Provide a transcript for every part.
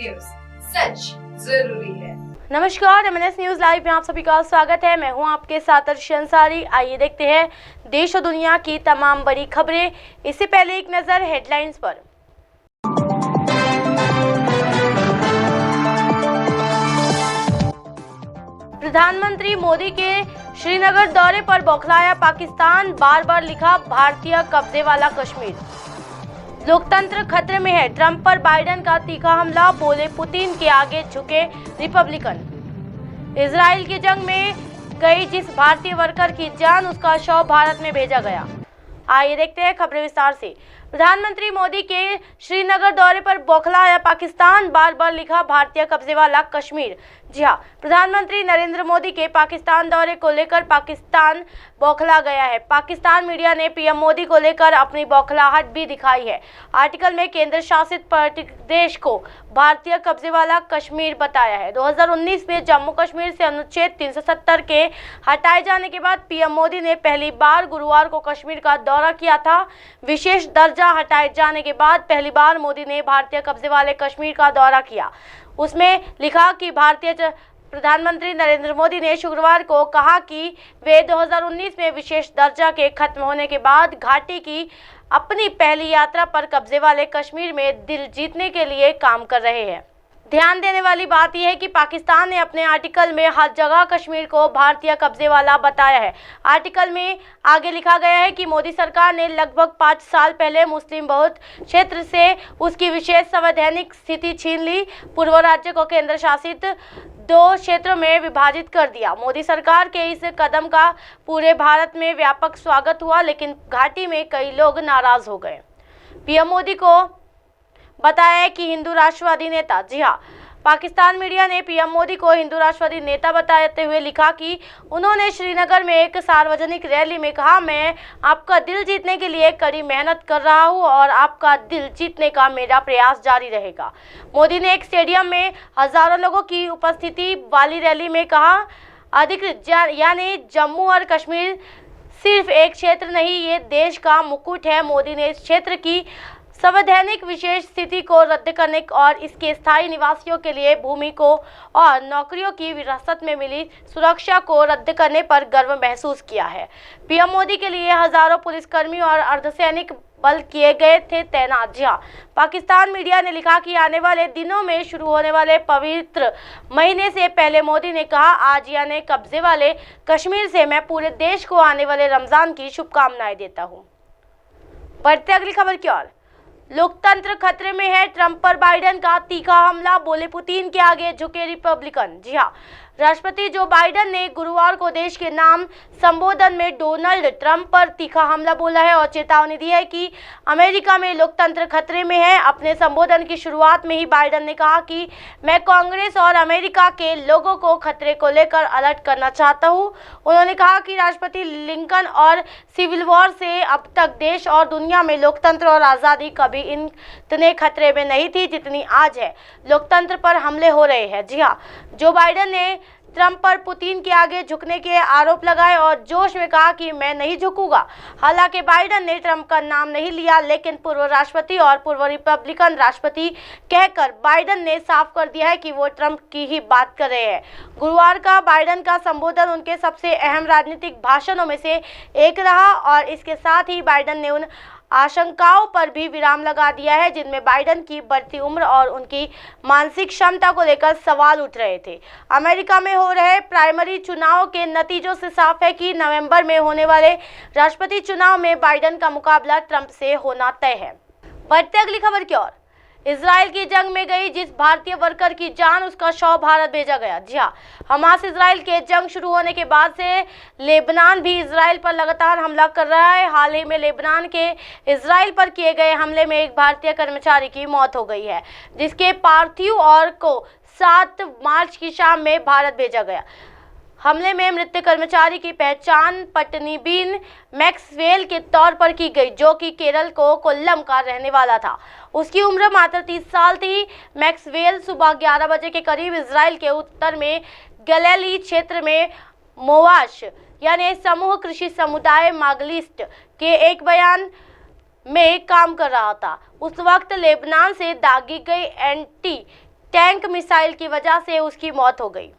News, सच जरूरी है। नमस्कार, एमएनएस न्यूज लाइव में आप सभी का स्वागत है। मैं हूं आपके साथ अर्शी अंसारी। आइए देखते हैं देश और दुनिया की तमाम बड़ी खबरें। इससे पहले एक नजर हेडलाइंस पर। प्रधानमंत्री मोदी के श्रीनगर दौरे पर बौखलाया पाकिस्तान, बार बार लिखा भारतीय कब्जे वाला कश्मीर। लोकतंत्र खतरे में है, ट्रंप पर बाइडेन का तीखा हमला, बोले पुतिन के आगे झुके रिपब्लिकन। इजराइल की जंग में गई जिस भारतीय वर्कर की जान, उसका शव भारत में भेजा गया। आइए देखते हैं खबरें विस्तार से। प्रधानमंत्री मोदी के श्रीनगर दौरे पर बौखलाया पाकिस्तान, बार बार लिखा भारतीय कब्जे वाला कश्मीर। जी हां, प्रधानमंत्री नरेंद्र मोदी के पाकिस्तान दौरे को लेकर पाकिस्तान बौखला गया है। पाकिस्तान मीडिया ने पीएम मोदी को लेकर अपनी बौखलाहट भी दिखाई है। आर्टिकल में केंद्र शासित प्रदेश को भारतीय कब्जे वाला कश्मीर बताया है। 2019 में जम्मू कश्मीर से अनुच्छेद 370 के हटाए जाने के बाद पीएम मोदी ने पहली बार गुरुवार को कश्मीर का दौरा किया था। विशेष दर्जा हटाए जाने के बाद पहली बार मोदी ने भारतीय कब्जे वाले कश्मीर का दौरा किया। उसमें लिखा कि भारतीय प्रधानमंत्री नरेंद्र मोदी ने शुक्रवार को कहा कि वे 2019 में विशेष दर्जा के खत्म होने के बाद घाटी की अपनी पहली यात्रा पर कब्जे वाले कश्मीर में दिल जीतने के लिए काम कर रहे हैं। ध्यान देने वाली बात यह है कि पाकिस्तान ने अपने आर्टिकल में हर जगह कश्मीर को भारतीय कब्जे वाला बताया है। आर्टिकल में आगे लिखा गया है कि मोदी सरकार ने लगभग 5 साल पहले मुस्लिम बहुल क्षेत्र से उसकी विशेष संवैधानिक स्थिति छीन ली। पूर्व राज्य को केंद्र शासित 2 क्षेत्रों में विभाजित कर दिया। मोदी सरकार के इस कदम का पूरे भारत में व्यापक स्वागत हुआ, लेकिन घाटी में कई लोग नाराज हो गए। पीएम मोदी को बताया कि हिंदू राष्ट्रवादी नेता, जी हाँ, पाकिस्तान मीडिया ने पीएम मोदी को हिंदू राष्ट्रवादी नेता बताते हुए लिखा कि उन्होंने श्रीनगर में एक सार्वजनिक रैली में कहा, मैं आपका दिल जीतने के लिए कड़ी मेहनत कर रहा हूं और आपका दिल जीतने का मेरा प्रयास जारी रहेगा। मोदी ने एक स्टेडियम में हजारों लोगों की उपस्थिति वाली रैली में कहा, अधिकृत यानी जम्मू और कश्मीर सिर्फ एक क्षेत्र नहीं, ये देश का मुकुट है। मोदी ने इस क्षेत्र की संवैधानिक विशेष स्थिति को रद्द करने और इसके स्थायी निवासियों के लिए भूमि को और नौकरियों की विरासत में मिली सुरक्षा को रद्द करने पर गर्व महसूस किया है। पीएम मोदी के लिए हजारों पुलिसकर्मी और अर्धसैनिक बल किए गए थे तैनात। जी हाँ, पाकिस्तान मीडिया ने लिखा कि आने वाले दिनों में शुरू होने वाले पवित्र महीने से पहले मोदी ने कहा, आज यानी कब्जे वाले कश्मीर से मैं पूरे देश को आने वाले रमजान की शुभकामनाएं देता हूँ। बढ़ते अगली खबर की ओर। लोकतंत्र खतरे में है, ट्रंप पर बाइडेन का तीखा हमला, बोले पुतिन के आगे झुके रिपब्लिकन। जी हाँ, राष्ट्रपति जो बाइडेन ने गुरुवार को देश के नाम संबोधन में डोनाल्ड ट्रंप पर तीखा हमला बोला है और चेतावनी दी है कि अमेरिका में लोकतंत्र खतरे में है। अपने संबोधन की शुरुआत में ही बाइडेन ने कहा कि मैं कांग्रेस और अमेरिका के लोगों को खतरे को लेकर अलर्ट करना चाहता हूं। उन्होंने कहा कि राष्ट्रपति लिंकन और सिविल वॉर से अब तक देश और दुनिया में लोकतंत्र और आज़ादी कभी इतने खतरे में नहीं थी जितनी आज है। लोकतंत्र पर हमले हो रहे हैं। जी हाँ, जो बाइडेन ने ट्रंप पर पुतिन के आगे झुकने के आरोप लगाए और जोश में कहा कि मैं नहीं झुकूंगा। हालांकि बाइडेन ने ट्रंप का नाम नहीं लिया, लेकिन पूर्व राष्ट्रपति और पूर्व रिपब्लिकन राष्ट्रपति कहकर बाइडेन ने साफ कर दिया है कि वो ट्रंप की ही बात कर रहे हैं। गुरुवार का बाइडेन का संबोधन उनके सबसे अहम राजनीतिक भाषणों में से एक रहा और इसके साथ ही बाइडेन ने उन आशंकाओं पर भी विराम लगा दिया है जिनमें बाइडेन की बढ़ती उम्र और उनकी मानसिक क्षमता को लेकर सवाल उठ रहे थे। अमेरिका में हो रहे प्राइमरी चुनाव के नतीजों से साफ है कि नवंबर में होने वाले राष्ट्रपति चुनाव में बाइडेन का मुकाबला ट्रंप से होना तय है। बढ़ते अगली खबर की ओर। इजराइल की जंग में गई जिस भारतीय वर्कर की जान, उसका शव भारत भेजा गया। जी हाँ, हमास इजराइल के जंग शुरू होने के बाद से लेबनान भी इजराइल पर लगातार हमला कर रहा है। हाल ही में लेबनान के इजराइल पर किए गए हमले में एक भारतीय कर्मचारी की मौत हो गई है, जिसके पार्थिव और को 7 मार्च की शाम में भारत भेजा गया। हमले में मृत कर्मचारी की पहचान पटनीबीन मैक्सवेल के तौर पर की गई, जो कि केरल को कोल्लम का रहने वाला था। उसकी उम्र मात्र 30 साल थी। मैक्सवेल सुबह 11 बजे के करीब इजराइल के उत्तर में गलीली क्षेत्र में मोवाश यानी समूह कृषि समुदाय मागलिस्ट के एक बयान में काम कर रहा था। उस वक्त लेबनान से दागी गई एंटी टैंक मिसाइल की वजह से उसकी मौत हो गई।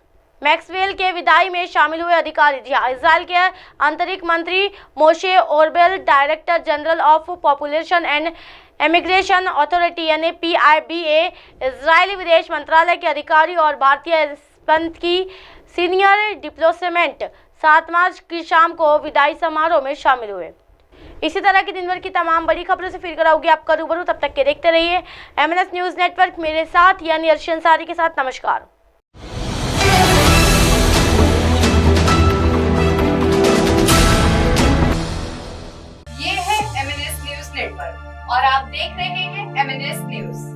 मैक्सवेल के विदाई में शामिल हुए अधिकारी जहां इजराइल के अंतरिक्ष मंत्री Moshe Arbel, director general of population and immigration authority यानी PIBA, इजरायली विदेश मंत्रालय के अधिकारी और भारतीय पंथ की सीनियर डिप्लोमेट 7 मार्च की शाम को विदाई समारोह में शामिल हुए। इसी तरह की दिन भर की तमाम बड़ी खबरों से फिर कराऊंगी आपका रूबरू। तब तक के देखते रहिए MNS न्यूज नेटवर्क। मेरे साथ यानी अर्शी अंसारी के साथ नमस्कार। ये है MNS न्यूज नेटवर्क और आप देख रहे हैं MNS न्यूज।